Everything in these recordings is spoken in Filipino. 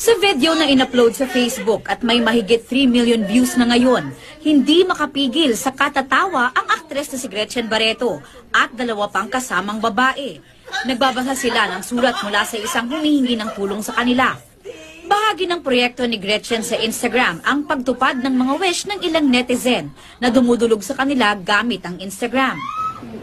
Sa video na in-upload sa Facebook at may mahigit 3 million views na ngayon, hindi makapigil sa katatawa ang aktres na si Gretchen Barreto at dalawa pang kasamang babae. Nagbabasa sila ng sulat mula sa isang humihingi ng tulong sa kanila. Bahagi ng proyekto ni Gretchen sa Instagram ang pagtupad ng mga wish ng ilang netizen na dumudulog sa kanila gamit ang Instagram.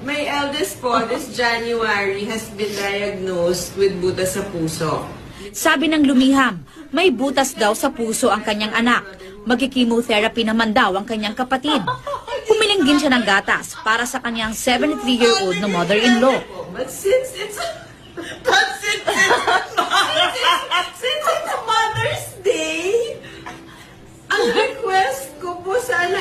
My eldest po, this January, has been diagnosed with butas sa puso. Sabi ng lumiham, may butas daw sa puso ang kanyang anak. Magki-chemotherapy naman daw ang kanyang kapatid. Humiling din siya ng gatas para sa kanyang 73-year-old na mother-in-law. But since it's Mother's Day, ang request ko po sana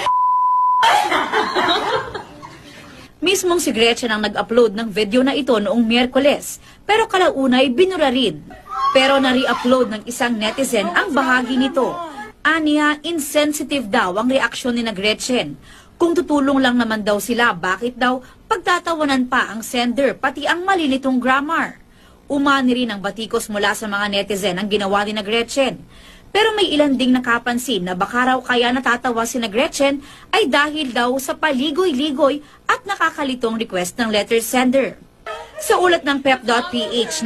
Mismong si Gretchen ang nag-upload ng video na ito noong Miyerkules, pero kalaunay binura rin. Pero na-re-upload ng isang netizen ang bahagi nito. Aniya, insensitive daw ang reaksyon ni na Gretchen. Kung tutulong lang naman daw sila, bakit daw pagtatawanan pa ang sender pati ang malinitong grammar? Umani rin ang batikos mula sa mga netizen ang ginawa ni na Gretchen. Pero may ilan ding nakapansin na baka raw kaya natatawa si na Gretchen ay dahil daw sa paligoy-ligoy at nakakalitong request ng letter sender. Sa ulat ng pep.ph,